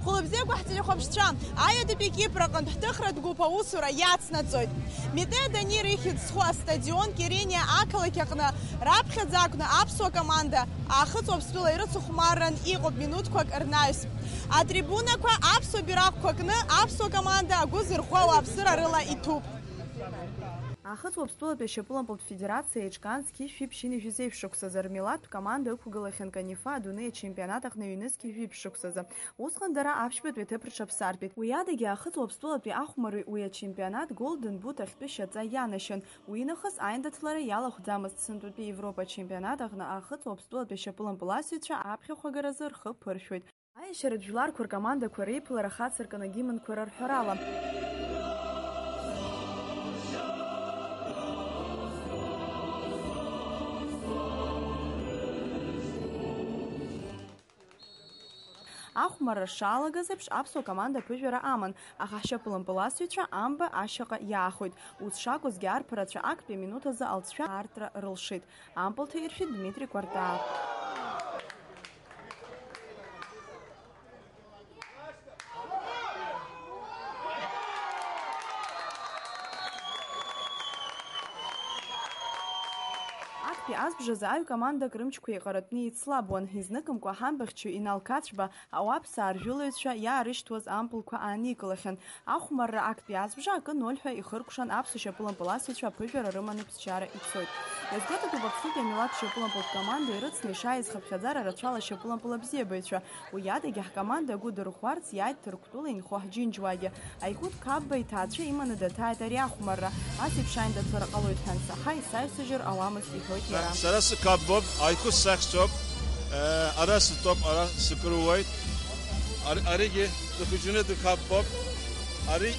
Хулыбзек вахтили хобшчан, ая Кипра контахтыхрат гупа усура яцнацойт. Мите Данир ихит схуа стадион Кирения Акалакякна, Рабхадзакна, Апсуа команда, Ахыц обстула ирыцухмарран иғоб минутквак эрнайс. А трибунаква Апсуа бираквакны, Апсуа команда агузырхуа апсыра рыла итуп. Ахыц обстула пешеплан под федерация Ичканский фипшини физейфшукса зармилат команда Укугалахен Канифа дуне чемпионатах на юнески фипшукса. Усхандара апшбет ветепричапсарбит. Уядаги ахыц обстула пе ахмары уя чемпионат Golden Boot ахпешаца янашен. Уинахас айндатлара ялахудамас центутпе Европа чемпионатах на ахыц обстула пешеплан паласюча апхихагаразыр хыпыршвит. Айшераджулар кур команда курейплара хацаркана гимн курар хорала. Ахмара шалагазепш Апсуа команда пыжвера аман, ахашапылын пыласвитра амба ашаqa яахуит. Узшагуз гярпарацра акпе минутаза алцра артра рылшит. Ампылты ирфит Дмитрий Квартал. Азбжазаю команда Крымчку и Каратни Ицлабуан Хизныком Куахамбахчу и Налкачба, а уапса Аржуловича я Риштуаз Ампулку Аниколахен. Ахмарра Акпи Азбжа, Нольха и Хыркушан Апсуша Пулан Паласича Пыжера Романа Псчара и Цой. Язгота Кубаксуга Милак Шапулан под команду и Рыц Миша из Хабхадара Рачала Шапулан Палабзебыча. У Ядагих команда Гудар Хварц Яйт Турктула и Нхуахджинджваги. Айкут Кабба и Тачи именно детайта Ряхмарра. Асипшайн да Туракалуит Ханса Хай Сайсужир Аламас и Хойти. Sarası kabbob, Aykut Sakstop, arası top, arası kruvoyt, arıgi dıkıcını dı kabbob, arı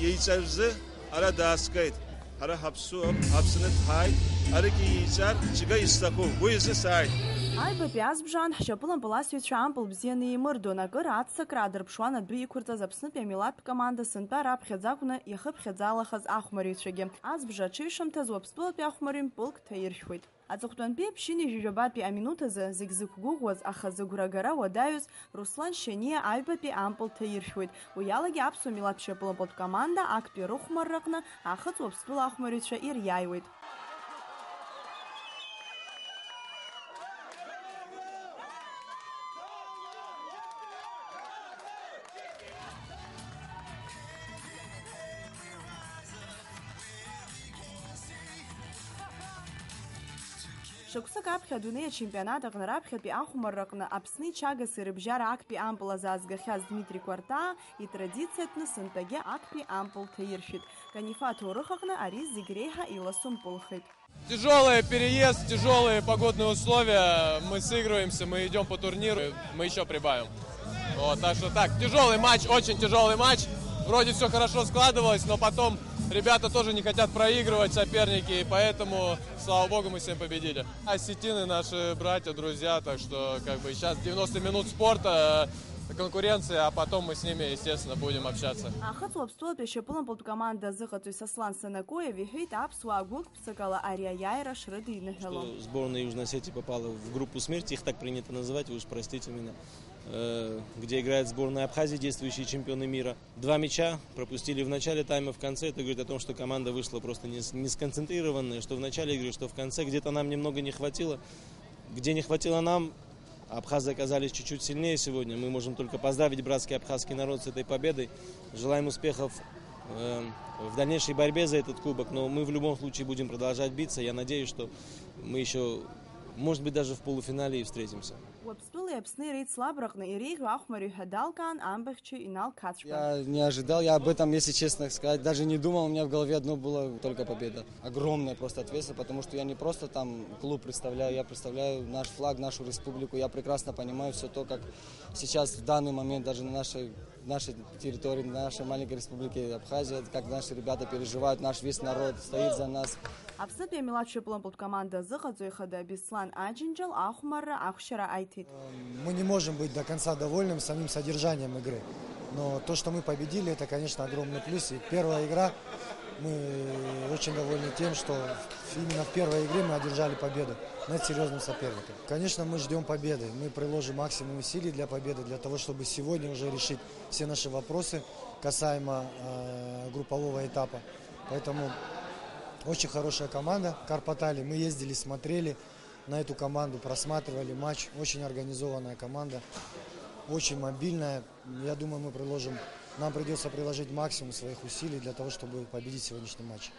yiyicavzı, ara daskayt, ara hapsını tayt, arıgi yiyicavr, çıga istaku, bu yüzü sayt. Айба пиазбжан Шапулан Паласвича Ампл бзианы и мырдона гыр ацсакра дырпшуан адби икурта запснып Милат команда сынпа рабхедзакуна яхыпхедзалахаз ахмаричаги. Азбжа чишамтаз уапстулапи ахмарим полк таиршвит. Ацухтуанпи пшини жижабапи аминутаза зигзыкгугуаз ахазыгурагара вадаюз Руслан Шания айбапи Ампл таиршвит. Уялаги Апсуа Милат Шапулан под команда акпи рухмарракна ахыц уапстула ахмарича ир яйвит. Шакусак апхьа дунея чемпионатаҟны раԥхьатәи ахәмарраҟны Аԥсны ичагас ирыбжьара актәи ампыл азаазгахьаз Дмитрий Кварта итрадициатәны сынтәагьы актәи ампыл ҭаиршәит. Канифа аҭоурыхаҟны ари зегь реиҳа иласу мпылхеит. Тяжелый переезд, тяжелые погодные условия. Мы сыгрываемся, мы идем по турниру, мы еще прибавим. Вот, так что так, тяжелый матч, очень тяжелый матч. Вроде все хорошо складывалось, но потом ребята тоже не хотят проигрывать, соперники, и поэтому, слава богу, мы всем победили. Осетины наши братья, друзья, так что как бы сейчас 90 минут спорта, конкуренция, а потом мы с ними, естественно, будем общаться. Ахыц уапстула пешеплан под команда зыхатуй Сослан Санакоев вихит Апсуа Гукпсакала Ария Шрыды и Нахело. Сборная Южной Осетии попала в группу смерти, их так принято называть, вы уж простите меня, где играет сборная Абхазии, действующие чемпионы мира. 2 мяча пропустили в начале тайма, в конце. Это говорит о том, что команда вышла просто не сконцентрированная, что в начале игры, что в конце. Где-то нам немного не хватило. Где не хватило нам, абхазы оказались чуть-чуть сильнее сегодня. Мы можем только поздравить братский абхазский народ с этой победой. Желаем успехов в дальнейшей борьбе за этот кубок. Но мы в любом случае будем продолжать биться. Я надеюсь, что мы еще, может быть, даже в полуфинале и встретимся. Я не ожидал, я об этом, если честно сказать, даже не думал, у меня в голове одно было только победа. Огромная просто ответственность, потому что я не просто там клуб представляю, я представляю наш флаг, нашу республику, я прекрасно понимаю все то, как сейчас в данный момент даже на нашей территории, на нашей маленькой республике Абхазия, как наши ребята переживают, наш весь народ стоит за нас. Абсолютно младший план под команда Зыхадзуихада Беслан Аджинджал Ахмара Ахшара Айтит. Мы не можем быть до конца довольным самим содержанием игры. Но то, что мы победили, это, конечно, огромный плюс. И первая игра Мы очень довольны тем, что именно в первой игре мы одержали победу над серьезным соперником. Конечно, мы ждем победы. Мы приложим максимум усилий для победы, для того, чтобы сегодня уже решить все наши вопросы касаемо группового этапа. Поэтому очень хорошая команда Карпатали. Мы ездили, смотрели на эту команду, просматривали матч. Очень организованная команда, очень мобильная. Я думаю, нам придется приложить максимум своих усилий для того, чтобы победить сегодняшний матч.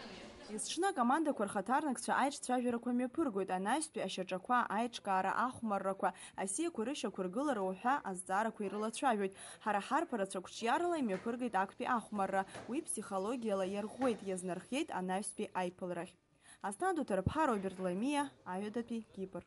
Есшна команда Курхатарнакцәа аиҿцәажәарақәа мҩаԥыргоит анаҩстәи ашьаҿақәа, аиҿкаара, ахәмаррақәа, асиақәа рышьақәыргылара уҳәа азҵаарақәа ирылацәажәоит. Ҳара ҳарԥарацәа қәҿиарала имҩаԥыргеит актәи ахәмарра, уи ԥсихологиала иарӷәӷәеит, иазнархиеит анаҩстәи аиԥылрахь. Асҭана Дуҭарԥҳа, Роберт Ламиа, Аҩадатәи Кипр.